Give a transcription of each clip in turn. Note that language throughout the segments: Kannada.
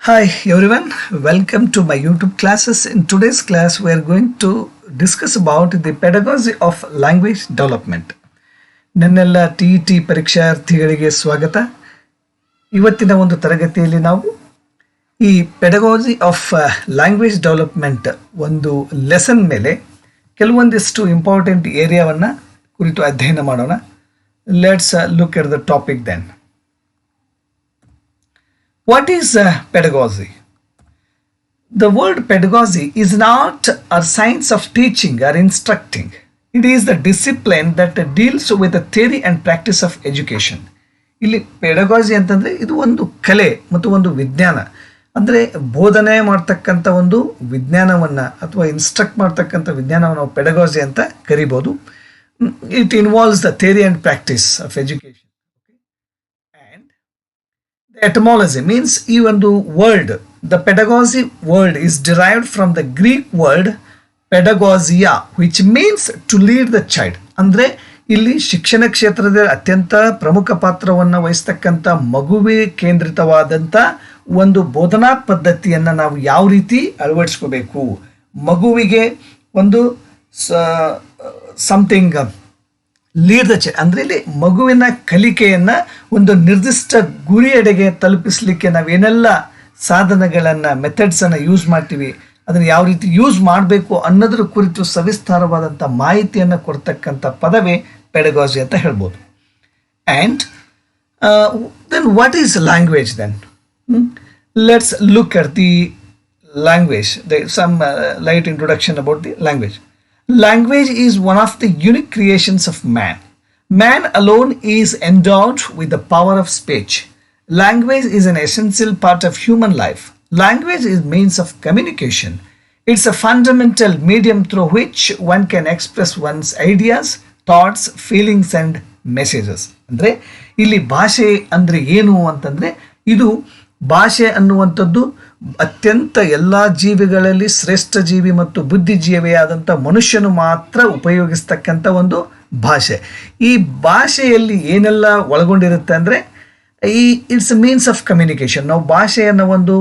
Hi everyone, welcome to my YouTube classes. In today's class, we are going to discuss about the pedagogy of language development. ನನ್ನೆಲ್ಲ ಟಿ ಪರೀಕ್ಷಾರ್ಥಿಗಳಿಗೆ ಸ್ವಾಗತ. ಇವತ್ತಿನ ಒಂದು ತರಗತಿಯಲ್ಲಿ ನಾವು ಈ ಪೆಡಗಾಜಿ ಆಫ್ ಲ್ಯಾಂಗ್ವೇಜ್ ಡೆವಲಪ್ಮೆಂಟ್ ಒಂದು ಲೆಸನ್ ಮೇಲೆ ಕೆಲವೊಂದಿಷ್ಟು ಇಂಪಾರ್ಟೆಂಟ್ ಏರಿಯಾವನ್ನು ಕುರಿತು ಅಧ್ಯಯನ ಮಾಡೋಣ. Let's look at the topic then. What is pedagogy? The word pedagogy is not a science of teaching or instructing. It is the discipline that deals with the theory and practice of education. ಇಲ್ಲಿ ಪೆಡಗಾಜಿ ಅಂತಂದರೆ ಇದು ಒಂದು ಕಲೆ ಮತ್ತು ಒಂದು ವಿಜ್ಞಾನ. ಅಂದರೆ ಬೋಧನೆ ಮಾಡ್ತಕ್ಕಂಥ ಒಂದು ವಿಜ್ಞಾನವನ್ನು ಅಥವಾ ಇನ್ಸ್ಟ್ರಕ್ಟ್ ಮಾಡ್ತಕ್ಕಂಥ ವಿಜ್ಞಾನವನ್ನು ನಾವು ಪೆಡಗಾಜಿ ಅಂತ ಕರಿಬೋದು. It involves the theory and practice of education. Etymology means even the word, the pedagogy word is derived from the Greek word pedagogia, which means to lead the child. ಅಂದರೆ ಇಲ್ಲಿ ಶಿಕ್ಷಣ ಕ್ಷೇತ್ರದಲ್ಲಿ ಅತ್ಯಂತ ಪ್ರಮುಖ ಪಾತ್ರವನ್ನು ವಹಿಸ್ತಕ್ಕಂಥ ಮಗುವೆ ಕೇಂದ್ರಿತವಾದಂಥ ಒಂದು ಬೋಧನಾ ಪದ್ಧತಿಯನ್ನು ನಾವು ಯಾವ ರೀತಿ ಅಳವಡಿಸ್ಕೋಬೇಕು, ಮಗುವಿಗೆ ಒಂದು ಸಮಥಿಂಗ್ ಲೀಡ್ ದ ಚೈಲ್ಡ್ ಅಂದರೆ ಇಲ್ಲಿ ಮಗುವಿನ ಕಲಿಕೆಯನ್ನು ಒಂದು ನಿರ್ದಿಷ್ಟ ಗುರಿಯೆಡೆಗೆ ತಲುಪಿಸಲಿಕ್ಕೆ ನಾವೇನೆಲ್ಲ ಸಾಧನಗಳನ್ನು ಮೆಥಡ್ಸನ್ನು ಯೂಸ್ ಮಾಡ್ತೀವಿ, ಅದನ್ನು ಯಾವ ರೀತಿ ಯೂಸ್ ಮಾಡಬೇಕು ಅನ್ನೋದ್ರ ಕುರಿತು ಸವಿಸ್ತಾರವಾದಂಥ ಮಾಹಿತಿಯನ್ನು ಕೊಡ್ತಕ್ಕಂಥ ಪದವೇ ಪೆಡಗಾಜಿ ಅಂತ ಹೇಳ್ಬೋದು. And then what is language then? Let's look at the language, some light introduction about the language. Language is one of the unique creations of man. Man alone is endowed with the power of speech. Language is an essential part of human life. Language is means of communication. It's a fundamental medium through which one can express one's ideas, thoughts, feelings and messages. ಅಂದರೆ ಇಲ್ಲಿ ಭಾಷೆ ಅಂದರೆ ಏನು ಅಂತಂದರೆ, ಇದು ಭಾಷೆ ಅನ್ನುವಂಥದ್ದು ಅತ್ಯಂತ ಎಲ್ಲ ಜೀವಿಗಳಲ್ಲಿ ಶ್ರೇಷ್ಠ ಜೀವಿ ಮತ್ತು ಬುದ್ಧಿಜೀವಿಯಾದಂಥ ಮನುಷ್ಯನು ಮಾತ್ರ ಉಪಯೋಗಿಸ್ತಕ್ಕಂಥ ಒಂದು ಭಾಷೆ. ಈ ಭಾಷೆಯಲ್ಲಿ ಏನೆಲ್ಲ ಒಳಗೊಂಡಿರುತ್ತೆ ಅಂದರೆ, ಈ ಇಟ್ಸ್ ಮೀನ್ಸ್ ಆಫ್ ಕಮ್ಯುನಿಕೇಷನ್. ನಾವು ಭಾಷೆಯನ್ನು ಒಂದು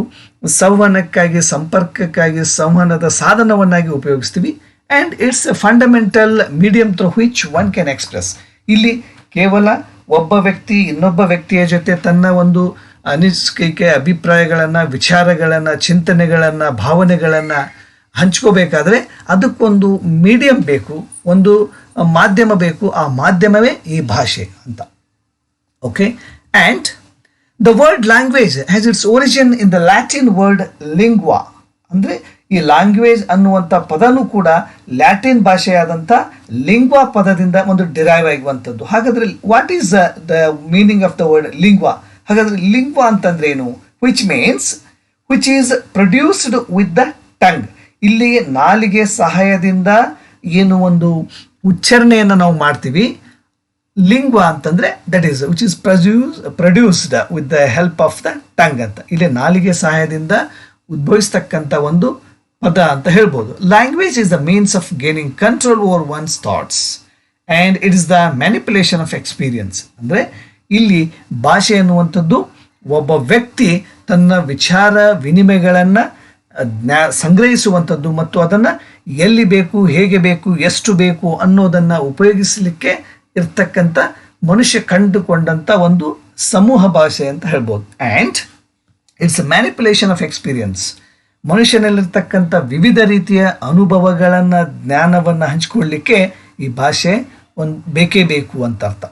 ಸಂವಹನಕ್ಕಾಗಿ, ಸಂಪರ್ಕಕ್ಕಾಗಿ, ಸಂವಹನದ ಸಾಧನವನ್ನಾಗಿ ಉಪಯೋಗಿಸ್ತೀವಿ. And it's A fundamental medium through which one can express. ಇಲ್ಲಿ ಕೇವಲ ಒಬ್ಬ ವ್ಯಕ್ತಿ ಇನ್ನೊಬ್ಬ ವ್ಯಕ್ತಿಯ ಜೊತೆ ತನ್ನ ಒಂದು ಅನಿಸಿಕೆ, ಅಭಿಪ್ರಾಯಗಳನ್ನು, ವಿಚಾರಗಳನ್ನು, ಚಿಂತನೆಗಳನ್ನು, ಭಾವನೆಗಳನ್ನು ಹಂಚ್ಕೋಬೇಕಾದ್ರೆ ಅದಕ್ಕೊಂದು ಮೀಡಿಯಮ್ ಬೇಕು, ಒಂದು ಮಾಧ್ಯಮ ಬೇಕು. ಆ ಮಾಧ್ಯಮವೇ ಈ ಭಾಷೆ ಅಂತ. Okay, and the word language has its origin in the Latin word lingua. ಅಂದರೆ ಈ ಲ್ಯಾಂಗ್ವೇಜ್ ಅನ್ನುವಂಥ ಪದನೂ ಕೂಡ ಲ್ಯಾಟಿನ್ ಭಾಷೆಯಾದಂಥ ಲಿಂಗ್ವಾ ಪದದಿಂದ ಒಂದು ಡಿರೈವ್ ಆಗುವಂಥದ್ದು. ಹಾಗಾದರೆ what is the meaning of the word lingua? ಹಾಗಾದರೆ ಲಿಂಗ್ವಾ ಅಂತಂದ್ರೆ ಏನು? Which means which is produced with the tongue. ಇಲ್ಲಿ ನಾಲಿಗೆ ಸಹಾಯದಿಂದ ಏನು ಒಂದು ಉಚ್ಚಾರಣೆಯನ್ನು ನಾವು ಮಾಡ್ತೀವಿ, ಲಿಂಗ್ವಾ ಅಂತಂದರೆ that is which is produced with the help of the tongue ಅಂತ. ಇಲ್ಲಿ ನಾಲಿಗೆ ಸಹಾಯದಿಂದ ಉದ್ಭವಿಸ್ತಕ್ಕಂಥ ಒಂದು ಪದ ಅಂತ ಹೇಳ್ಬೋದು. Language is the means of gaining control over once thoughts and it is the manipulation of experience. ಅಂದರೆ ಇಲ್ಲಿ ಭಾಷೆ ಅನ್ನುವಂಥದ್ದು ಒಬ್ಬ ವ್ಯಕ್ತಿ ತನ್ನ ವಿಚಾರ ವಿನಿಮಯಗಳನ್ನು ಸಂಗ್ರಹಿಸುವಂಥದ್ದು ಮತ್ತು ಅದನ್ನು ಎಲ್ಲಿ ಬೇಕು, ಹೇಗೆ ಬೇಕು, ಎಷ್ಟು ಬೇಕು ಅನ್ನೋದನ್ನು ಉಪಯೋಗಿಸಲಿಕ್ಕೆ ಇರ್ತಕ್ಕಂಥ ಮನುಷ್ಯ ಕಂಡುಕೊಂಡಂಥ ಒಂದು ಸಮೂಹ ಭಾಷೆ ಅಂತ ಹೇಳ್ಬೋದು. And its manipulation of experience. ಮನುಷ್ಯನಲ್ಲಿರ್ತಕ್ಕಂಥ ವಿವಿಧ ರೀತಿಯ ಅನುಭವಗಳನ್ನು, ಜ್ಞಾನವನ್ನು ಹಂಚಿಕೊಳ್ಳಲಿಕ್ಕೆ ಈ ಭಾಷೆ ಬೇಕೇ ಬೇಕು ಅಂತ ಅರ್ಥ.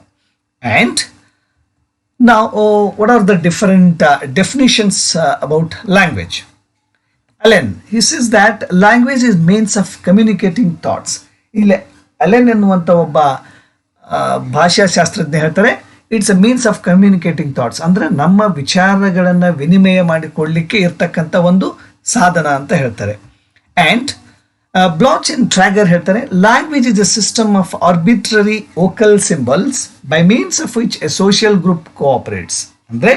And now what are the different definitions about language? Allen, he says that language is means of communicating thoughts. ಇಲ್ಲಿ ಅಲೆನ್ ಎನ್ನುವಂಥ ಒಬ್ಬ ಭಾಷಾಶಾಸ್ತ್ರಜ್ಞ ಹೇಳ್ತಾರೆ, it's a means of communicating thoughts. ಅಂದರೆ ನಮ್ಮ ವಿಚಾರಗಳನ್ನು ವಿನಿಮಯ ಮಾಡಿಕೊಳ್ಳಲಿಕ್ಕೆ ಇರ್ತಕ್ಕಂಥ ಒಂದು ಸಾಧನ ಅಂತ ಹೇಳ್ತಾರೆ. ಆ್ಯಂಡ್ ಬ್ಲಾಚ್ ಅಂಡ್ ಟ್ರ್ಯಾಗರ್ ಹೇಳ್ತಾರೆ, language is a system of arbitrary vocal symbols by means of which a social group cooperates. ಅಂದರೆ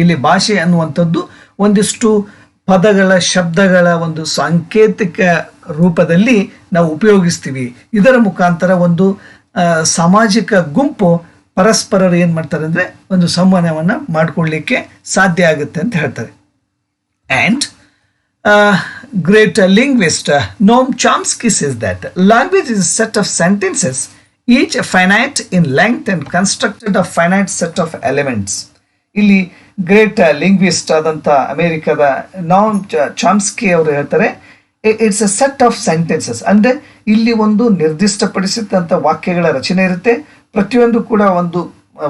ಇಲ್ಲಿ ಭಾಷೆ ಅನ್ನುವಂಥದ್ದು ಒಂದಿಷ್ಟು ಪದಗಳ, ಶಬ್ದಗಳ ಒಂದು ಸಾಂಕೇತಿಕ ರೂಪದಲ್ಲಿ ನಾವು ಉಪಯೋಗಿಸ್ತೀವಿ. ಇದರ ಮುಖಾಂತರ ಒಂದು ಸಾಮಾಜಿಕ ಗುಂಪು ಪರಸ್ಪರರು ಏನು ಮಾಡ್ತಾರೆ ಅಂದರೆ ಒಂದು ಸಂವಹನವನ್ನು ಮಾಡಿಕೊಳ್ಳಲಿಕ್ಕೆ ಸಾಧ್ಯ ಆಗುತ್ತೆ ಅಂತ ಹೇಳ್ತಾರೆ. And great linguist Noam Chomsky says that language is a set of sentences, each finite in length and constructed of finite set of elements. ಇಲ್ಲಿ ಗ್ರೇಟ್ ಲಿಂಗ್ವಿಸ್ಟ್ ಆದಂಥ ಅಮೆರಿಕದ ನಾಮ್ ಚಾಮ್ಸ್ಕಿ ಅವರು ಹೇಳ್ತಾರೆ, it's a set of sentences. ಅಂದರೆ ಇಲ್ಲಿ ಒಂದು ನಿರ್ದಿಷ್ಟಪಡಿಸಿದಂಥ ವಾಕ್ಯಗಳ ರಚನೆ ಇರುತ್ತೆ, ಪ್ರತಿಯೊಂದು ಕೂಡ ಒಂದು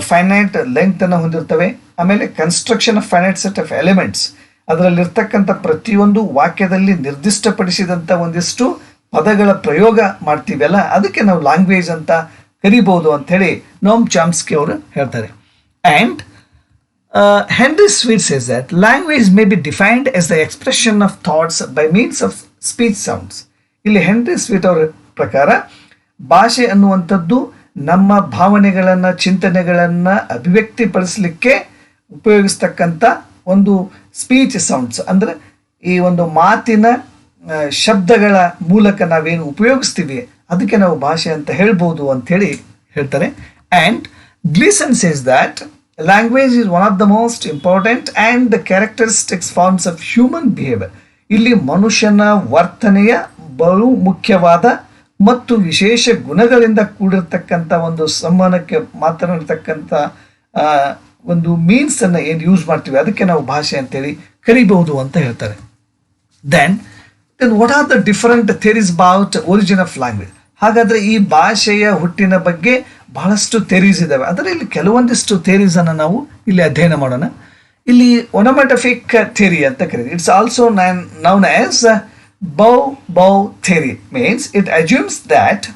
ಫೈನೈಟ್ ಲೆಂತ್ ಅನ್ನು ಹೊಂದಿರ್ತವೆ. ಆಮೇಲೆ construction of finite set of elements, ಅದರಲ್ಲಿರ್ತಕ್ಕಂಥ ಪ್ರತಿಯೊಂದು ವಾಕ್ಯದಲ್ಲಿ ನಿರ್ದಿಷ್ಟಪಡಿಸಿದಂಥ ಒಂದಿಷ್ಟು ಪದಗಳ ಪ್ರಯೋಗ ಮಾಡ್ತೀವಲ್ಲ, ಅದಕ್ಕೆ ನಾವು ಲ್ಯಾಂಗ್ವೇಜ್ ಅಂತ ಕರಿಬಹುದು ಅಂಥೇಳಿ ನೋಮ್ ಚಾಮ್ಸ್ಕಿ ಅವರು ಹೇಳ್ತಾರೆ. And Henry Sweet says that language may be defined as the expression of thoughts by means of speech sounds. ಇಲ್ಲಿ ಹೆನ್ರಿ ಸ್ವೀಟ್ ಅವರ ಪ್ರಕಾರ ಭಾಷೆ ಅನ್ನುವಂಥದ್ದು ನಮ್ಮ ಭಾವನೆಗಳನ್ನು, ಚಿಂತನೆಗಳನ್ನು ಅಭಿವ್ಯಕ್ತಿಪಡಿಸಲಿಕ್ಕೆ ಉಪಯೋಗಿಸ್ತಕ್ಕಂಥ ಒಂದು ಸ್ಪೀಚ್ ಸೌಂಡ್ಸ್, ಅಂದರೆ ಈ ಒಂದು ಮಾತಿನ ಶಬ್ದಗಳ ಮೂಲಕ ನಾವೇನು ಉಪಯೋಗಿಸ್ತೀವಿ ಅದಕ್ಕೆ ನಾವು ಭಾಷೆ ಅಂತ ಹೇಳ್ಬೋದು ಅಂಥೇಳಿ ಹೇಳ್ತಾರೆ. And Gleason says that language is one of the most important and the characteristics forms of human behavior. ಇಲ್ಲಿ ಮನುಷ್ಯನ ವರ್ತನೆಯ ಬಲು ಮುಖ್ಯವಾದ ಮತ್ತು ವಿಶೇಷ ಗುಣಗಳಿಂದ ಕೂಡಿರ್ತಕ್ಕಂಥ ಒಂದು ಸಂವಹನಕ್ಕೆ ಮಾತನಾಡ್ತಕ್ಕಂಥ ಒಂದು ಮೀನ್ಸ್ ಅನ್ನು ಏನು ಯೂಸ್ ಮಾಡ್ತೀವಿ ಅದಕ್ಕೆ ನಾವು ಭಾಷೆ ಅಂತೇಳಿ ಕರಿಬಹುದು ಅಂತ ಹೇಳ್ತಾರೆ. Then what are the different theories about origin of language? ಹಾಗಾದರೆ ಈ ಭಾಷೆಯ ಹುಟ್ಟಿನ ಬಗ್ಗೆ ಬಹಳಷ್ಟು ಥಿಯರೀಸ್ ಇದ್ದಾವೆ. ಅದರಲ್ಲಿ ಕೆಲವೊಂದಿಷ್ಟು ಥಿಯರೀಸನ್ನು ನಾವು ಇಲ್ಲಿ ಅಧ್ಯಯನ ಮಾಡೋಣ. ಇಲ್ಲಿ ಒನೋಮ್ಯಾಟೋಪಿಕ್ ಥಿಯರಿ ಅಂತ ಕರೀತೀವಿ. It's also known as bow theory. Means it assumes that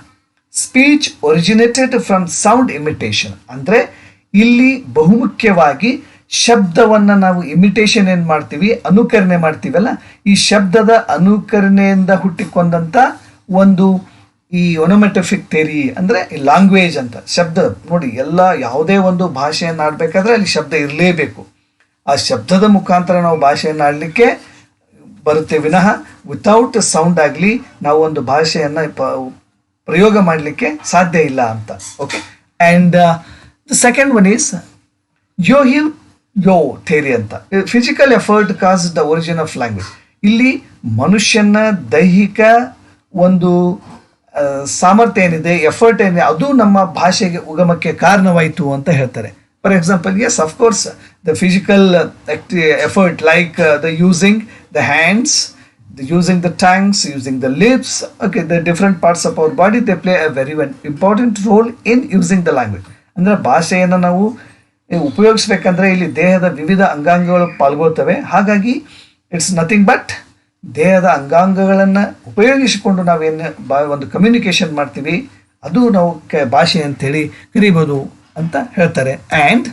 speech originated from sound imitation. ಅಂದರೆ ಇಲ್ಲಿ ಬಹುಮುಖ್ಯವಾಗಿ ಶಬ್ದವನ್ನು ನಾವು ಇಮಿಟೇಷನ್ ಏನು ಮಾಡ್ತೀವಿ, ಅನುಕರಣೆ ಮಾಡ್ತೀವಲ್ಲ, ಈ ಶಬ್ದದ ಅನುಕರಣೆಯಿಂದ ಹುಟ್ಟಿಕೊಂಡಂಥ ಒಂದು ಈ ಒನೋಮ್ಯಾಟೋಪಿಕ್ ಥಿಯರಿ ಅಂದರೆ ಈ ಲ್ಯಾಂಗ್ವೇಜ್ ಅಂತ ಶಬ್ದ ನೋಡಿ, ಎಲ್ಲ ಯಾವುದೇ ಒಂದು ಭಾಷೆಯನ್ನು ಆಡಬೇಕಾದ್ರೆ ಅಲ್ಲಿ ಶಬ್ದ ಇರಲೇಬೇಕು. ಆ ಶಬ್ದದ ಮುಖಾಂತರ ನಾವು ಭಾಷೆಯನ್ನು ಆಡಲಿಕ್ಕೆ ಬರುತ್ತೆ ವಿನಃ ವಿತೌಟ್ ಸೌಂಡ್ ಆಗಲಿ ನಾವು ಒಂದು ಭಾಷೆಯನ್ನು ಪ್ರಯೋಗ ಮಾಡಲಿಕ್ಕೆ ಸಾಧ್ಯ ಇಲ್ಲ ಅಂತ. Okay. And the second one is yo theory ಅಂತ. Physical effort cause the origin of language. ಇಲ್ಲಿ ಮನುಷ್ಯನ ದೈಹಿಕ ಒಂದು ಸಾಮರ್ಥ್ಯ ಏನಿದೆ, ಎಫರ್ಟ್ ಏನಿದೆ, ಅದು ನಮ್ಮ ಭಾಷೆಗೆ ಉಗಮಕ್ಕೆ ಕಾರಣವಾಯಿತು ಅಂತ ಹೇಳ್ತಾರೆ. For example, yes of course the physical effort like the using the hands, using the tongues, using the lips, okay, the different parts of our body, they play a very important role in using the language. ಅಂದರೆ ಭಾಷೆಯನ್ನು ನಾವು ಉಪಯೋಗಿಸ್ಬೇಕಂದ್ರೆ ಇಲ್ಲಿ ದೇಹದ ವಿವಿಧ ಅಂಗಾಂಗಗಳು ಪಾಲ್ಗೊಳ್ತವೆ. ಹಾಗಾಗಿ ಇಟ್ಸ್ ನಥಿಂಗ್ ಬಟ್ ದೇಹದ ಅಂಗಾಂಗಗಳನ್ನು ಉಪಯೋಗಿಸಿಕೊಂಡು ನಾವೇನು ಒಂದು ಕಮ್ಯುನಿಕೇಷನ್ ಮಾಡ್ತೀವಿ ಅದು ನಾವು ಭಾಷೆ ಅಂಥೇಳಿ ಕರಿಬೋದು ಅಂತ ಹೇಳ್ತಾರೆ. And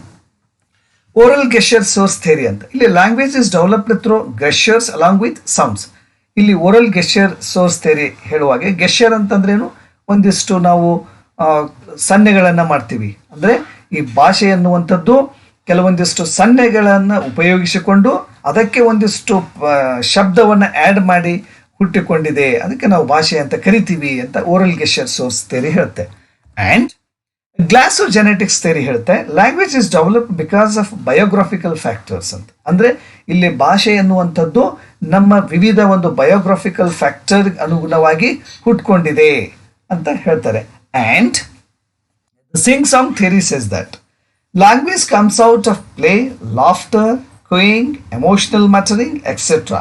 oral gesture source theory ಅಂತ. ಇಲ್ಲಿ language is developed through gestures along with sounds. ಇಲ್ಲಿ ಓರಲ್ ಗೆಸ್ಚರ್ ಸೋರ್ಸ್ ಥಿಯರಿ ಹೇಳುವಾಗೆ ಗೆಸ್ಚರ್ ಅಂತಂದ್ರೇನು, ಒಂದಿಷ್ಟು ನಾವು ಸನ್ನೆಗಳನ್ನು ಮಾಡ್ತೀವಿ. ಅಂದರೆ ಈ ಭಾಷೆ ಅನ್ನುವಂಥದ್ದು ಕೆಲವೊಂದಿಷ್ಟು ಸನ್ನೆಗಳನ್ನು ಉಪಯೋಗಿಸಿಕೊಂಡು ಅದಕ್ಕೆ ಒಂದಿಷ್ಟು ಶಬ್ದವನ್ನು ಆ್ಯಡ್ ಮಾಡಿ ಹುಟ್ಟಿಕೊಂಡಿದೆ, ಅದಕ್ಕೆ ನಾವು ಭಾಷೆ ಅಂತ ಕರಿತೀವಿ ಅಂತ ಓರಲ್ ಗೆಸ್ಚರ್ ಸೋರ್ಸ್ ಥಿಯರಿ ಹೇಳುತ್ತೆ. ಆ್ಯಂಡ್ ಗ್ಲಾಸೋ ಜೆನೆಟಿಕ್ಸ್ ಥಿಯರಿ ಹೇಳುತ್ತೆ language is develop because of biographical factors ಅಂತ. ಅಂದರೆ ಇಲ್ಲಿ ಭಾಷೆ ಅನ್ನುವಂಥದ್ದು ನಮ್ಮ ವಿವಿಧ ಒಂದು ಬಯೋಗ್ರಾಫಿಕಲ್ ಫ್ಯಾಕ್ಟರ್ ಅನುಗುಣವಾಗಿ ಹುಟ್ಕೊಂಡಿದೆ ಅಂತ ಹೇಳ್ತಾರೆ. And Singh song theory says that language comes out of play, laughter, cooing, emotional muttering, etc.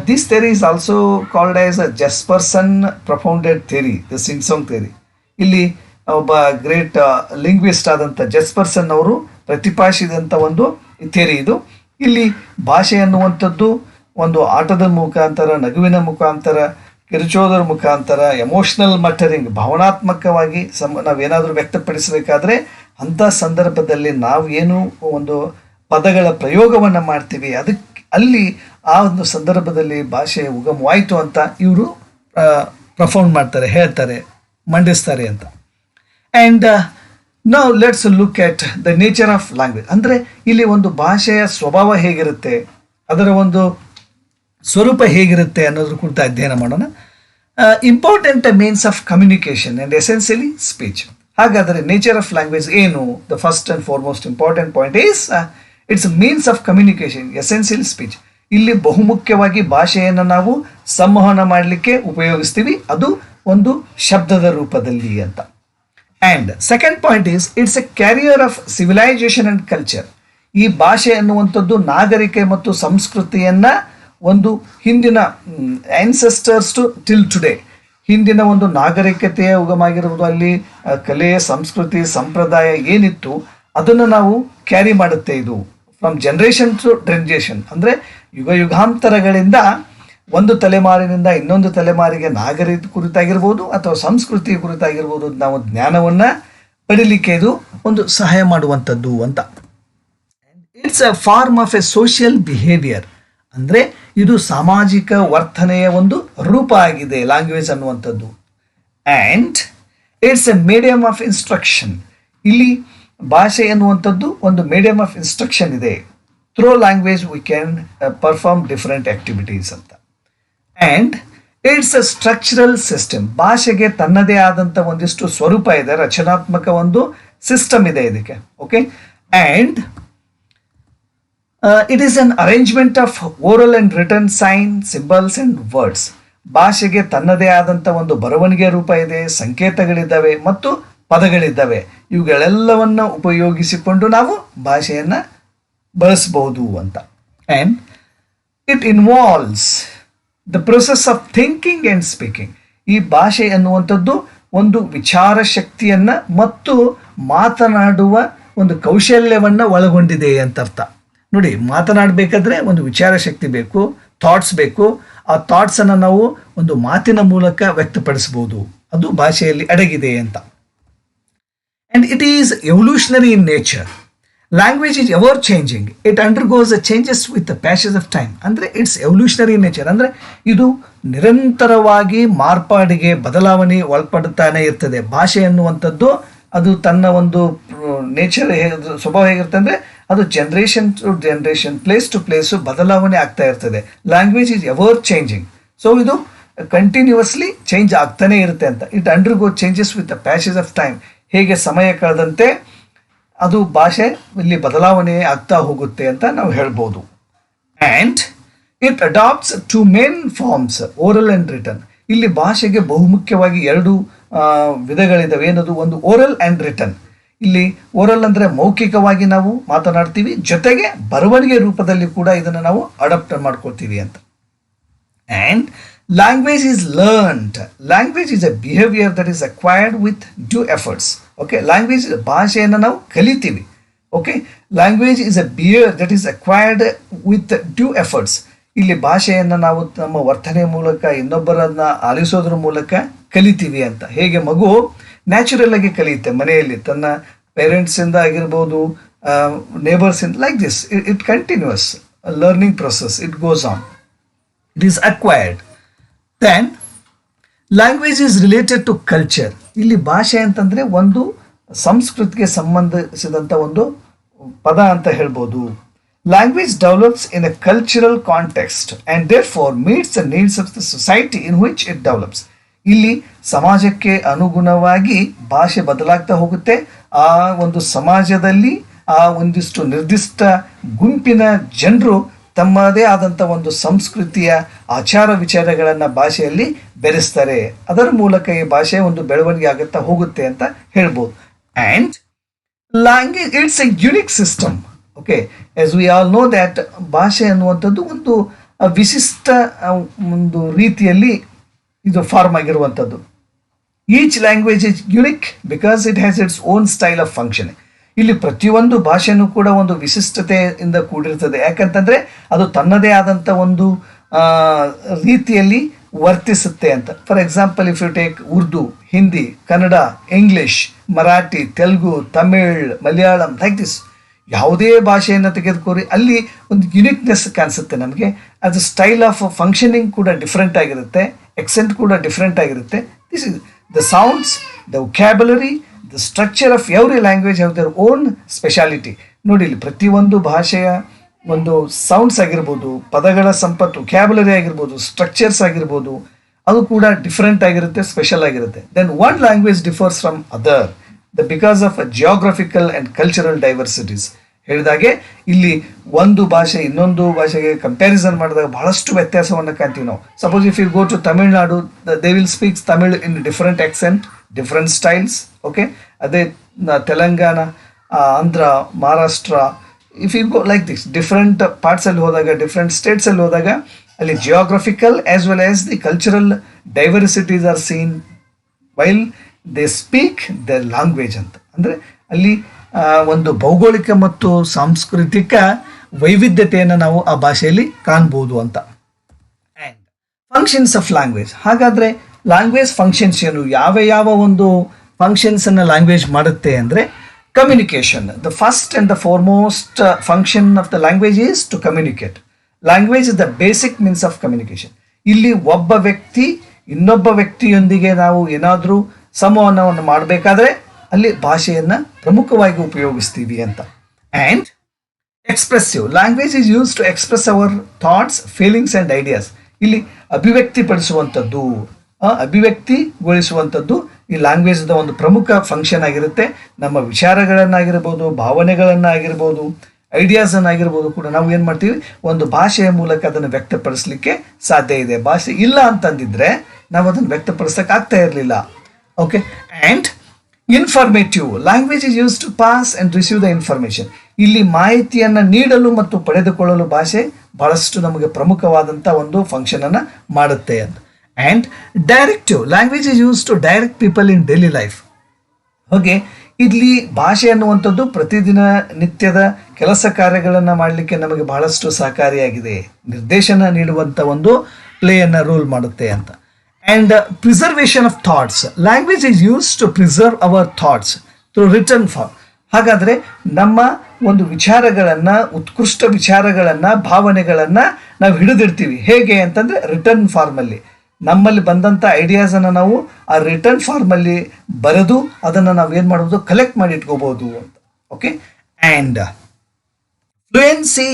This theory is also called as a Jesperson propounded theory, the sing-song theory. ಇಲ್ಲಿ ಒಬ್ಬ ಗ್ರೇಟ್ ಲಿಂಗ್ವಿಸ್ಟ್ ಆದಂಥ ಜೆಸ್ಪರ್ಸನ್ ಅವರು ಪ್ರತಿಪಾದಿಸಿದಂಥ ಒಂದು ಥಿಯರಿ ಇದು. ಇಲ್ಲಿ ಭಾಷೆ ಅನ್ನುವಂಥದ್ದು ಒಂದು ಆಟದ ಮುಖಾಂತರ, ನಗುವಿನ ಮುಖಾಂತರ, ಕಿರುಚೋದರ ಮುಖಾಂತರ, ಎಮೋಷ್ನಲ್ ಮಟರಿಂಗ್, ಭಾವನಾತ್ಮಕವಾಗಿ ನಾವೇನಾದರೂ ವ್ಯಕ್ತಪಡಿಸಬೇಕಾದ್ರೆ ಅಂಥ ಸಂದರ್ಭದಲ್ಲಿ ನಾವು ಏನು ಒಂದು ಪದಗಳ ಪ್ರಯೋಗವನ್ನು ಮಾಡ್ತೀವಿ ಅದಕ್ಕೆ ಅಲ್ಲಿ ಆ ಒಂದು ಸಂದರ್ಭದಲ್ಲಿ ಭಾಷೆ ಉಗಮವಾಯಿತು ಅಂತ ಇವರು ಪ್ರಫೌಂಡ್ ಮಾಡ್ತಾರೆ, ಹೇಳ್ತಾರೆ, ಮಂಡಿಸ್ತಾರೆ ಅಂತ. ಆ್ಯಂಡ್ ನಾವು let's look at the nature of language. ಅಂದರೆ ಇಲ್ಲಿ ಒಂದು ಭಾಷೆಯ ಸ್ವಭಾವ ಹೇಗಿರುತ್ತೆ, ಅದರ ಒಂದು ಸ್ವರೂಪ ಹೇಗಿರುತ್ತೆ ಅನ್ನೋದ್ರ ಕುರಿತು ಅಧ್ಯಯನ ಮಾಡೋಣ. Important means of communication and essentially speech. ಹಾಗಾದರೆ ನೇಚರ್ ಆಫ್ ಲ್ಯಾಂಗ್ವೇಜ್ ಏನು? The first and foremost important point is it's means of communication, essential speech. ಇಲ್ಲಿ ಬಹುಮುಖ್ಯವಾಗಿ ಭಾಷೆಯನ್ನು ನಾವು ಸಂವಹನ ಮಾಡಲಿಕ್ಕೆ ಉಪಯೋಗಿಸ್ತೀವಿ, ಅದು ಒಂದು ಶಬ್ದದ ರೂಪದಲ್ಲಿ ಅಂತ. And second point is it's A carrier of civilisation and culture. ಈ ಭಾಷೆ ಅನ್ನುವಂಥದ್ದು ನಾಗರಿಕೆ ಮತ್ತು ಸಂಸ್ಕೃತಿಯನ್ನು ಒಂದು ಹಿಂದಿನ ಆನ್ಸೆಸ್ಟರ್ಸ್ ಟು ಟಿಲ್ ಟುಡೇ, ಹಿಂದಿನ ಒಂದು ನಾಗರಿಕತೆಯ ಉಗಮಾಗಿರುವುದು, ಅಲ್ಲಿ ಕಲೆ ಸಂಸ್ಕೃತಿ ಸಂಪ್ರದಾಯ ಏನಿತ್ತು ಅದನ್ನು ನಾವು ಕ್ಯಾರಿ ಮಾಡುತ್ತೆ. ಇದು ಫ್ರಮ್ ಜನರೇಷನ್ ಟು ಜನರೇಷನ್, ಅಂದರೆ ಯುಗ ಯುಗಾಂತರಗಳಿಂದ ಒಂದು ತಲೆಮಾರಿನಿಂದ ಇನ್ನೊಂದು ತಲೆಮಾರಿಗೆ ನಾಗರಿಕ ಕುರಿತಾಗಿರ್ಬೋದು ಅಥವಾ ಸಂಸ್ಕೃತಿ ಕುರಿತಾಗಿರ್ಬೋದು ನಾವು ಜ್ಞಾನವನ್ನು ಪಡಿಲಿಕ್ಕೆ ಇದು ಒಂದು ಸಹಾಯ ಮಾಡುವಂಥದ್ದು ಅಂತ. It's a form of a social behaviour, ಅಂದರೆ ಇದು ಸಾಮಾಜಿಕ ವರ್ತನೆಯ ಒಂದು ರೂಪ ಆಗಿದೆ ಲ್ಯಾಂಗ್ವೇಜ್ ಅನ್ನುವಂಥದ್ದು. And it's a medium of instruction, ಇಲ್ಲಿ ಭಾಷೆ ಎನ್ನುವಂಥದ್ದು ಒಂದು ಮೀಡಿಯಮ್ ಆಫ್ ಇನ್ಸ್ಟ್ರಕ್ಷನ್ ಇದೆ. Through language we can perform different activities ಅಂತ. And it's a structural system, ಭಾಷೆಗೆ ತನ್ನದೇ ಆದಂಥ ಒಂದಿಷ್ಟು ಸ್ವರೂಪ ಇದೆ, ರಚನಾತ್ಮಕ ಒಂದು ಸಿಸ್ಟಮ್ ಇದೆ ಇದಕ್ಕೆ. Okay, and it is an arrangement of oral and written sign, symbols and words. ಭಾಷೆಗೆ ತನ್ನದೇ ಆದಂಥ ಒಂದು ಬರವಣಿಗೆ ರೂಪ ಇದೆ, ಸಂಕೇತಗಳಿದ್ದಾವೆ ಮತ್ತು ಪದಗಳಿದ್ದಾವೆ. ಇವುಗಳೆಲ್ಲವನ್ನು ಉಪಯೋಗಿಸಿಕೊಂಡು ನಾವು ಭಾಷೆಯನ್ನು ಬಳಸಬಹುದು ಅಂತ. And it involves the process of thinking and speaking. ಈ ಭಾಷೆ ಅನ್ನುವಂಥದ್ದು ಒಂದು ವಿಚಾರ ಶಕ್ತಿಯನ್ನು ಮತ್ತು ಮಾತನಾಡುವ ಒಂದು ಕೌಶಲ್ಯವನ್ನು ಒಳಗೊಂಡಿದೆ ಅಂತ ಅರ್ಥ. ನೋಡಿ, ಮಾತನಾಡಬೇಕಾದ್ರೆ ಒಂದು ವಿಚಾರ ಶಕ್ತಿ ಬೇಕು, ಥಾಟ್ಸ್ ಬೇಕು. ಆ ಥಾಟ್ಸನ್ನು ನಾವು ಒಂದು ಮಾತಿನ ಮೂಲಕ ವ್ಯಕ್ತಪಡಿಸ್ಬೋದು, ಅದು ಭಾಷೆಯಲ್ಲಿ ಅಡಗಿದೆ ಅಂತ. And it is evolutionary in nature. Language is ever changing, it undergoes a changes with the passage of time. ಅಂದರೆ ಇಟ್ಸ್ ಎವಲ್ಯೂಷನರಿ ಇನ್ ನೇಚರ್, ಅಂದರೆ ಇದು ನಿರಂತರವಾಗಿ ಮಾರ್ಪಾಡಿಗೆ ಬದಲಾವಣೆ ಒಳಪಡುತ್ತಾನೆ ಇರ್ತದೆ. ಭಾಷೆ ಅನ್ನುವಂಥದ್ದು ಅದು ತನ್ನ ಒಂದು ನೇಚರ್ ಸ್ವಭಾವ ಹೇಗಿರುತ್ತೆ ಅಂದರೆ ಅದು generation to generation, place to place ಬದಲಾವಣೆ ಆಗ್ತಾ ಇರ್ತದೆ. Language is ever changing, so ಇದು ಕಂಟಿನ್ಯೂಸ್ಲಿ ಚೇಂಜ್ ಆಗ್ತಾನೆ ಇರುತ್ತೆ ಅಂತ. It undergo changes with the passage of time, ಹೇಗೆ ಸಮಯ ಕಳೆದಂತೆ ಅದು ಭಾಷೆ ಇಲ್ಲಿ ಬದಲಾವಣೆ ಆಗ್ತಾ ಹೋಗುತ್ತೆ ಅಂತ ನಾವು ಹೇಳ್ಬೋದು. And it adapts to main forms, oral and written. ಇಲ್ಲಿ ಭಾಷೆಗೆ ಬಹುಮುಖ್ಯವಾಗಿ ಎರಡು ವಿಧಗಳಿದ್ದಾವೆ. ಏನದು? ಒಂದು ಓರಲ್ ಆ್ಯಂಡ್ ರಿಟರ್ನ್. ಇಲ್ಲಿ ಓರಲ್ ಅಂದರೆ ಮೌಖಿಕವಾಗಿ ನಾವು ಮಾತನಾಡ್ತೀವಿ, ಜೊತೆಗೆ ಬರವಣಿಗೆ ರೂಪದಲ್ಲಿ ಕೂಡ ಇದನ್ನು ನಾವು ಅಡಾಪ್ಟ್ ಮಾಡ್ಕೊಳ್ತೀವಿ ಅಂತ. And language is learned. Language is a behaviour that is acquired with due efforts. Okay, language ಭಾಷೆಯನ್ನು ನಾವು ಕಲಿತೀವಿ. Okay, language is a behaviour that is acquired with due efforts. ಇಲ್ಲಿ ಭಾಷೆಯನ್ನು ನಾವು ನಮ್ಮ ವರ್ತನೆ ಮೂಲಕ ಇನ್ನೊಬ್ಬರನ್ನ ಆಲಿಸೋದ್ರ ಮೂಲಕ ಕಲಿತೀವಿ ಅಂತ. ಹೇಗೆ ಮಗು ನ್ಯಾಚುರಲ್ ಆಗಿ ಕಲಿಯುತ್ತೆ ಮನೆಯಲ್ಲಿ ತನ್ನ ಪೇರೆಂಟ್ಸಿಂದ ಆಗಿರ್ಬೋದು, ನೇಬರ್ಸಿಂದ, like this it continues learning process, it goes on, it is acquired. Then language is related to culture. ಇಲ್ಲಿ ಭಾಷೆ ಅಂತಂದರೆ ಒಂದು ಸಂಸ್ಕೃತಿಗೆ ಸಂಬಂಧಿಸಿದಂಥ ಒಂದು ಪದ ಅಂತ ಹೇಳ್ಬೋದು. Language develops in a cultural context and therefore meets the needs of the society in which it develops. ಇಲ್ಲಿ ಸಮಾಜಕ್ಕೆ ಅನುಗುಣವಾಗಿ ಭಾಷೆ ಬದಲಾಗ್ತಾ ಹೋಗುತ್ತೆ. ಆ ಒಂದು ಸಮಾಜದಲ್ಲಿ ಆ ಒಂದಿಷ್ಟು ನಿರ್ದಿಷ್ಟ ಗುಂಪಿನ ಜನರು ತಮ್ಮದೇ ಆದಂಥ ಒಂದು ಸಂಸ್ಕೃತಿಯ ಆಚಾರ ವಿಚಾರಗಳನ್ನು ಭಾಷೆಯಲ್ಲಿ ಬೆರೆಸ್ತಾರೆ. ಅದರ ಮೂಲಕ ಈ ಭಾಷೆ ಒಂದು ಬೆಳವಣಿಗೆ ಆಗುತ್ತಾ ಹೋಗುತ್ತೆ ಅಂತ ಹೇಳ್ಬೋದು. And language it's A unique system. Okay, as we all know that ಭಾಷೆ ಅನ್ನುವಂಥದ್ದು ಒಂದು ವಿಶಿಷ್ಟ ಒಂದು ರೀತಿಯಲ್ಲಿ ಇದು ಫಾರ್ಮ್ ಆಗಿರುವಂಥದ್ದು. Each language is unique because it has its own style of function. ಇಲ್ಲಿ ಪ್ರತಿಯೊಂದು ಭಾಷೆನೂ ಕೂಡ ಒಂದು ವಿಶಿಷ್ಟತೆಯಿಂದ ಕೂಡಿರ್ತದೆ. ಯಾಕಂತಂದರೆ ಅದು ತನ್ನದೇ ಆದಂಥ ಒಂದು ರೀತಿಯಲ್ಲಿ ವರ್ತಿಸುತ್ತೆ ಅಂತ. For example, if you take Urdu, Hindi, Kannada, English, Marathi, Telugu, Tamil, Malayalam, like this, ಯಾವುದೇ ಭಾಷೆಯನ್ನು ತೆಗೆದುಕೋರಿ ಅಲ್ಲಿ ಒಂದು ಯುನಿಕ್ನೆಸ್ ಕಾಣಿಸುತ್ತೆ ನಮಗೆ. ಅದು ಸ್ಟೈಲ್ ಆಫ್ ಫಂಕ್ಷನಿಂಗ್ ಕೂಡ ಡಿಫ್ರೆಂಟ್ ಆಗಿರುತ್ತೆ, ಎಕ್ಸೆಂಟ್ ಕೂಡ ಡಿಫ್ರೆಂಟ್ ಆಗಿರುತ್ತೆ. This is the sounds, the vocabulary, the structure of every language have their own speciality. ನೋಡಿ, ಇಲ್ಲಿ ಪ್ರತಿಯೊಂದು ಭಾಷೆಯ ಒಂದು ಸೌಂಡ್ಸ್ ಆಗಿರ್ಬೋದು, ಪದಗಳ ಸಂಪತ್ತು, ವೊಕ್ಯಾಬುಲರಿ ಆಗಿರ್ಬೋದು, ಸ್ಟ್ರಕ್ಚರ್ಸ್ ಆಗಿರ್ಬೋದು, ಅದು ಕೂಡ ಡಿಫ್ರೆಂಟ್ ಆಗಿರುತ್ತೆ, ಸ್ಪೆಷಲ್ ಆಗಿರುತ್ತೆ. Then one language differs from other because of geographical and cultural diversities. ಹೇಳಿದಾಗೆ ಇಲ್ಲಿ ಒಂದು ಭಾಷೆ ಇನ್ನೊಂದು ಭಾಷೆಗೆ ಕಂಪ್ಯಾರಿಸನ್ ಮಾಡಿದಾಗ ಬಹಳಷ್ಟು ವ್ಯತ್ಯಾಸವನ್ನು ಕಾಣ್ತೀವಿ ನಾವು. Suppose if you go to Tamil Nadu, they will speaks Tamil in different accent, different styles. Okay, ಅದೇ Telangana, Andhra, Maharashtra, if you go like this different ಪಾರ್ಟ್ಸಲ್ಲಿ ಹೋದಾಗ, ಡಿಫರೆಂಟ್ ಸ್ಟೇಟ್ಸಲ್ಲಿ ಹೋದಾಗ ಅಲ್ಲಿ geographical as well as the cultural diversities are seen while they speak the language ಅಂತ. ಅಂದರೆ ಅಲ್ಲಿ ಒಂದು ಭೌಗೋಳಿಕ ಮತ್ತು ಸಾಂಸ್ಕೃತಿಕ ವೈವಿಧ್ಯತೆಯನ್ನು ನಾವು ಆ ಭಾಷೆಯಲ್ಲಿ ಕಾಣ್ಬೋದು ಅಂತ. And functions of language. ಹಾಗಾದರೆ ಲ್ಯಾಂಗ್ವೇಜ್ ಫಂಕ್ಷನ್ಸ್ ಏನು, ಯಾವ ಒಂದು ಫಂಕ್ಷನ್ಸನ್ನು ಲ್ಯಾಂಗ್ವೇಜ್ ಮಾಡುತ್ತೆ ಅಂದರೆ communication. The first and the foremost function of the language is to communicate. Language is the basic means of communication. ಇಲ್ಲಿ ಒಬ್ಬ ವ್ಯಕ್ತಿ ಇನ್ನೊಬ್ಬ ವ್ಯಕ್ತಿಯೊಂದಿಗೆ ನಾವು ಏನಾದರೂ ಸಂವಹನವನ್ನು ಮಾಡಬೇಕಾದ್ರೆ ಅಲ್ಲಿ ಭಾಷೆಯನ್ನು ಪ್ರಮುಖವಾಗಿ ಉಪಯೋಗಿಸ್ತೀವಿ ಅಂತ. And expressive language is use to express our thoughts, feelings and ideas. ಇಲ್ಲಿ ಅಭಿವ್ಯಕ್ತಿಪಡಿಸುವಂಥದ್ದು, ಅಭಿವ್ಯಕ್ತಿಗೊಳಿಸುವಂಥದ್ದು ಈ ಲ್ಯಾಂಗ್ವೇಜ್ದ ಒಂದು ಪ್ರಮುಖ ಫಂಕ್ಷನ್ ಆಗಿರುತ್ತೆ. ನಮ್ಮ ವಿಚಾರಗಳನ್ನಾಗಿರ್ಬೋದು, ಭಾವನೆಗಳನ್ನಾಗಿರ್ಬೋದು, ಐಡಿಯಾಸನ್ನಾಗಿರ್ಬೋದು ಕೂಡ ನಾವು ಏನು ಮಾಡ್ತೀವಿ, ಒಂದು ಭಾಷೆಯ ಮೂಲಕ ಅದನ್ನು ವ್ಯಕ್ತಪಡಿಸಲಿಕ್ಕೆ ಸಾಧ್ಯ ಇದೆ. ಭಾಷೆ ಇಲ್ಲ ಅಂತಂದಿದ್ರೆ ನಾವು ಅದನ್ನು ವ್ಯಕ್ತಪಡಿಸೋಕೆ ಆಗ್ತಾ ಇರಲಿಲ್ಲ. Okay, and informative language is use to pass and receive the information. ಇಲ್ಲಿ ಮಾಹಿತಿಯನ್ನು ನೀಡಲು ಮತ್ತು ಪಡೆದುಕೊಳ್ಳಲು ಭಾಷೆ ಬಹಳಷ್ಟು ನಮಗೆ ಪ್ರಮುಖವಾದಂಥ ಒಂದು ಫಂಕ್ಷನನ್ನು ಮಾಡುತ್ತೆ ಅಂತ. And directive language is use to direct people in daily life. ಹಾಗೆ ಇಲ್ಲಿ ಭಾಷೆ ಅನ್ನುವಂಥದ್ದು ಪ್ರತಿದಿನ ನಿತ್ಯದ ಕೆಲಸ ಕಾರ್ಯಗಳನ್ನು ಮಾಡಲಿಕ್ಕೆ ನಮಗೆ ಬಹಳಷ್ಟು ಸಹಕಾರಿಯಾಗಿದೆ, ನಿರ್ದೇಶನ ನೀಡುವಂಥ ಒಂದು ಪ್ಲೇಯನ್ನು ರೋಲ್ ಮಾಡುತ್ತೆ ಅಂತ. And preservation of thoughts. Language is used to preserve our thoughts through written form. ಹಾಗಾದರೆ ನಮ್ಮ ಒಂದು ವಿಚಾರಗಳನ್ನು, ಉತ್ಕೃಷ್ಟ ವಿಚಾರಗಳನ್ನು, ಭಾವನೆಗಳನ್ನು ನಾವು ಹಿಡಿದಿಡ್ತೀವಿ. ಹೇಗೆ ಅಂತಂದರೆ ರಿಟರ್ನ್ ಫಾರ್ಮಲ್ಲಿ ನಮ್ಮಲ್ಲಿ ಬಂದಂಥ ಐಡಿಯಾಸನ್ನು ನಾವು ಆ ರಿಟರ್ನ್ ಫಾರ್ಮಲ್ಲಿ ಬರೆದು ಅದನ್ನು ನಾವು ಏನು ಮಾಡ್ಬೋದು, ಕಲೆಕ್ಟ್ ಮಾಡಿ ಇಟ್ಕೋಬೋದು ಅಂತ. Okay, and fluency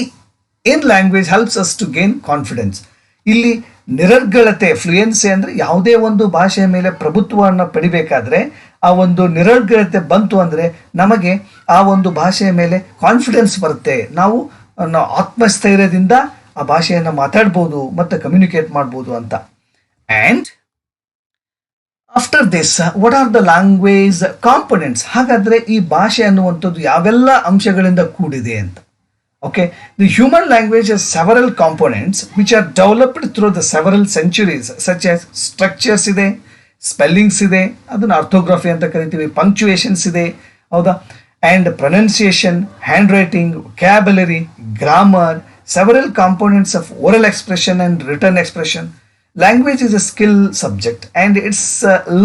in language helps us to gain confidence. ಇಲ್ಲಿ ನಿರರ್ಗಳತೆ, ಫ್ಲೂಯೆನ್ಸಿ ಅಂದರೆ ಯಾವುದೇ ಒಂದು ಭಾಷೆಯ ಮೇಲೆ ಪ್ರಭುತ್ವವನ್ನು ಪಡಿಬೇಕಾದ್ರೆ ಆ ಒಂದು ನಿರರ್ಗಳತೆ ಬಂತು ಅಂದರೆ ನಮಗೆ ಆ ಒಂದು ಭಾಷೆಯ ಮೇಲೆ ಕಾನ್ಫಿಡೆನ್ಸ್ ಬರುತ್ತೆ. ನಾವು ಆತ್ಮಸ್ಥೈರ್ಯದಿಂದ ಆ ಭಾಷೆಯನ್ನು ಮಾತಾಡ್ಬೋದು ಮತ್ತು ಕಮ್ಯುನಿಕೇಟ್ ಮಾಡ್ಬೋದು ಅಂತ. And after this what are the language components. ಹಾಗಾದರೆ ಈ ಭಾಷೆ ಅನ್ನುವಂಥದ್ದು ಯಾವೆಲ್ಲ ಅಂಶಗಳಿಂದ ಕೂಡಿದೆ ಅಂತ. Okay, the human language has several components which are developed through the several centuries, such as structures ಇದೆ, spellings ಇದೆ, ಅದನ್ನು ಆರ್ಥೋಗ್ರಫಿ ಅಂತ ಕರಿತೀವಿ, punctuations ಇದೆ, ಹೌದಾ, and pronunciation, handwriting, vocabulary, grammar, several components of oral expression and written expression. Language is a skill subject and its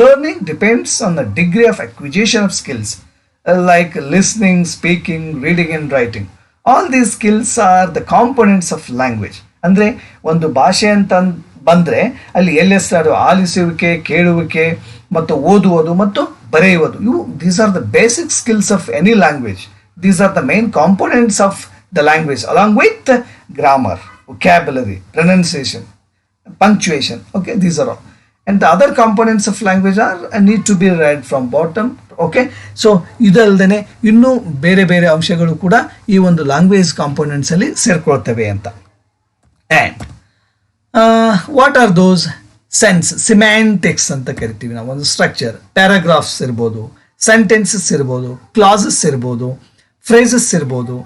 learning depends on the degree of acquisition of skills like listening, speaking, reading and writing. All these skills are the components of language. ಅಂದರೆ ಒಂದು ಭಾಷೆ ಅಂತ ಬಂದರೆ ಅಲ್ಲಿ ಎಲ್ಲೆಸ್ಟಾಡು ಆಲಿಸುವಿಕೆ, ಕೇಳುವಿಕೆ ಮತ್ತು ಓದುವುದು ಮತ್ತು ಬರೆಯುವುದು, ಇವು these are the basic skills of any language. These are the main components of the language along with grammar, vocabulary, pronunciation, punctuation. Okay, these are all. And the other components of language are need to be read from bottom. Okay, so ಇದಲ್ಲದೆ ಇನ್ನೂ ಬೇರೆ ಬೇರೆ ಅಂಶಗಳು ಕೂಡ ಈ ಒಂದು ಲ್ಯಾಂಗ್ವೇಜ್ ಕಾಂಪೊನೆಂಟ್ಸಲ್ಲಿ ಸೇರ್ಕೊಳ್ತವೆ ಅಂತ. And what are those sense, ಸಿಮ್ಯಾಂಟಿಕ್ಸ್ ಅಂತ ಕರಿತೀವಿ ನಾವು. ಒಂದು ಸ್ಟ್ರಕ್ಚರ್, ಪ್ಯಾರಾಗ್ರಾಫ್ಸ್ ಇರ್ಬೋದು, ಸೆಂಟೆನ್ಸಸ್ ಇರ್ಬೋದು, ಕ್ಲಾಸಸ್ ಇರ್ಬೋದು, ಫ್ರೇಸಸ್ ಇರ್ಬೋದು,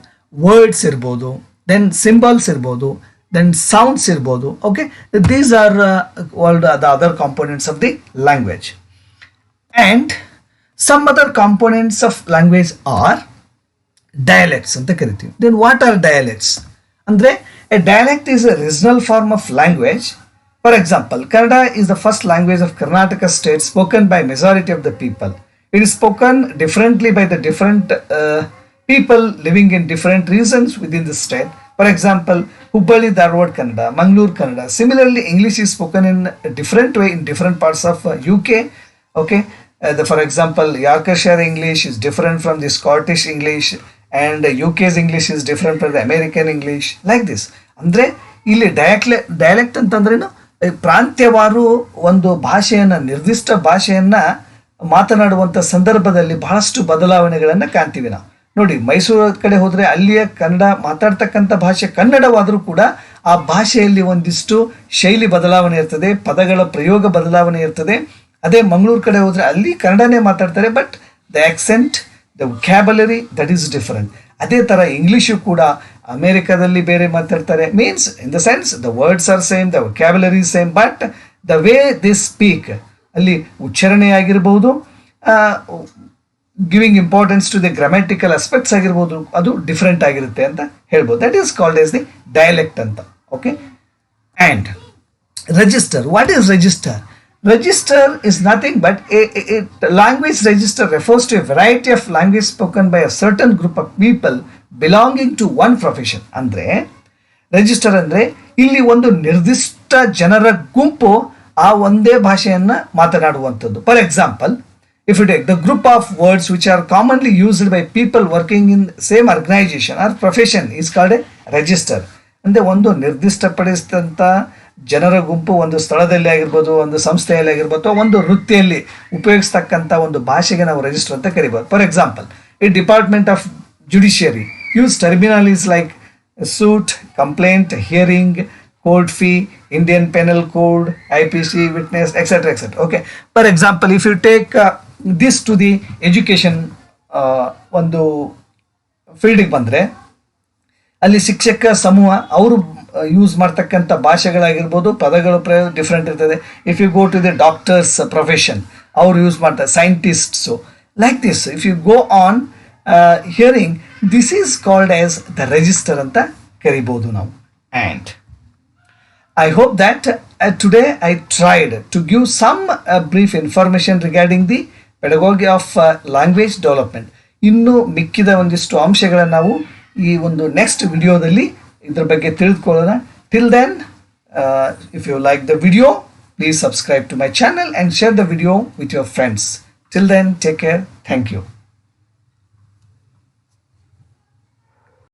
ವರ್ಡ್ಸ್ ಇರ್ಬೋದು, ದೆನ್ ಸಿಂಬಲ್ಸ್ ಇರ್ಬೋದು, ದೆನ್ ಸೌಂಡ್ಸ್ ಇರ್ಬೋದು. Okay, these are all the other components of the language. And some other components of language are dialects ಅಂತ ಕರಿತೀವಿ. Then what are dialects? ಅಂದರೆ a dialect is a regional form of language. For example, Kannada is the first language of Karnataka state spoken by majority of the people. It is spoken differently by the different people living in different regions within the state. For example, Hubballi Dharwad Kannada, Mangalore Kannada. Similarly, English is spoken in a different way in different parts of UK. Okay, for example, Yorkshire English is different from the Scottish English and UK's English is different from the American English, like this. ಅಂದರೆ ಇಲ್ಲಿ ಡೈಲೆಕ್ಟ್ ಅಂತಂದ್ರೇನು, ಪ್ರಾಂತ್ಯವಾರು ಒಂದು ಭಾಷೆಯನ್ನು, ನಿರ್ದಿಷ್ಟ ಭಾಷೆಯನ್ನು ಮಾತನಾಡುವಂಥ ಸಂದರ್ಭದಲ್ಲಿ ಬಹಳಷ್ಟು ಬದಲಾವಣೆಗಳನ್ನು ಕಾಣ್ತೀವಿ ನಾವು. ನೋಡಿ, ಮೈಸೂರು ಕಡೆ ಹೋದರೆ ಅಲ್ಲಿಯ ಕನ್ನಡ ಮಾತಾಡ್ತಕ್ಕಂಥ ಭಾಷೆ ಕನ್ನಡವಾದರೂ ಕೂಡ ಆ ಭಾಷೆಯಲ್ಲಿ ಒಂದಿಷ್ಟು ಶೈಲಿ ಬದಲಾವಣೆ ಇರ್ತದೆ, ಪದಗಳ ಪ್ರಯೋಗ ಬದಲಾವಣೆ ಇರ್ತದೆ. ಅದೇ ಮಂಗಳೂರು ಕಡೆ ಹೋದರೆ ಅಲ್ಲಿ ಕನ್ನಡನೇ ಮಾತಾಡ್ತಾರೆ, but the accent, the vocabulary that is different. ಅದೇ ಥರ ಇಂಗ್ಲೀಷು ಕೂಡ ಅಮೇರಿಕಾದಲ್ಲಿ ಬೇರೆ ಮಾತಾಡ್ತಾರೆ, means in the sense the words are same, the vocabulary same, but the way they speak, ಅಲ್ಲಿ ಉಚ್ಚಾರಣೆ ಆಗಿರ್ಬೋದು, giving importance to the grammatical aspects ಆಗಿರ್ಬೋದು, ಅದು ಡಿಫ್ರೆಂಟ್ ಆಗಿರುತ್ತೆ ಅಂತ ಹೇಳ್ಬೋದು. That is called as the dialect ಅಂತ. Okay, and register. What is register? Register is nothing but a language register refers to a variety of language spoken by a certain group of people belonging to one profession. ಅಂದರೆ ರಿಜಿಸ್ಟರ್ ಅಂದರೆ ಇಲ್ಲಿ ಒಂದು ನಿರ್ದಿಷ್ಟ ಜನರ ಗುಂಪು ಆ ಒಂದೇ ಭಾಷೆಯನ್ನು ಮಾತನಾಡುವಂಥದ್ದು. For example, if you take the group of words which are commonly used by people working in same organization or profession is called a register. ಅಂದರೆ ಒಂದು ನಿರ್ದಿಷ್ಟಪಡಿಸಿದಂಥ ಜನರ ಗುಂಪು ಒಂದು ಸ್ಥಳದಲ್ಲಿ ಆಗಿರ್ಬೋದು, ಒಂದು ಸಂಸ್ಥೆಯಲ್ಲಿ ಆಗಿರ್ಬೋದು, ಒಂದು ವೃತ್ತಿಯಲ್ಲಿ ಉಪಯೋಗಿಸ್ತಕ್ಕಂಥ ಒಂದು ಭಾಷೆಗೆ ನಾವು ರಿಜಿಸ್ಟರ್ ಅಂತ ಕರಿಬೋದು. ಫಾರ್ ಎಕ್ಸಾಂಪಲ್, ಈ department of judiciary use terminologies like suit, complaint, hearing, court fee, Indian penal code, IPC, witness, etcetera etcetera. Okay, for example, if you take this to the education ಒಂದು ಫೀಲ್ಡಿಗೆ ಬಂದರೆ ಅಲ್ಲಿ ಶಿಕ್ಷಕ ಸಮೂಹ ಅವರು ಯೂಸ್ ಮಾಡ್ತಕ್ಕಂಥ ಭಾಷೆಗಳಾಗಿರ್ಬೋದು, ಪದಗಳ ಪ್ರಯೋಗ ಡಿಫ್ರೆಂಟ್ ಇರ್ತದೆ. If you go to the doctors profession, ಅವ್ರು ಯೂಸ್ ಮಾಡ್ತಾರೆ, scientists, like this. If you go on hearing, this is called as the register ಅಂತ ಕರಿಬೋದು ನಾವು. And I hope that today I tried to give some brief information regarding the pedagogy of language development. ಇನ್ನು ಮಿಕ್ಕಿದ ಒಂದಿಷ್ಟು ಅಂಶಗಳನ್ನು ನಾವು ಈ ಒಂದು ನೆಕ್ಸ್ಟ್ ವಿಡಿಯೋದಲ್ಲಿ ಇದ್ರ ಬಗ್ಗೆ ತಿಳಿದುಕೊಳ್ಳೋಣ. Till then, if you like the video, please subscribe to my channel and share the video with your friends. Till then, take care. Thank you.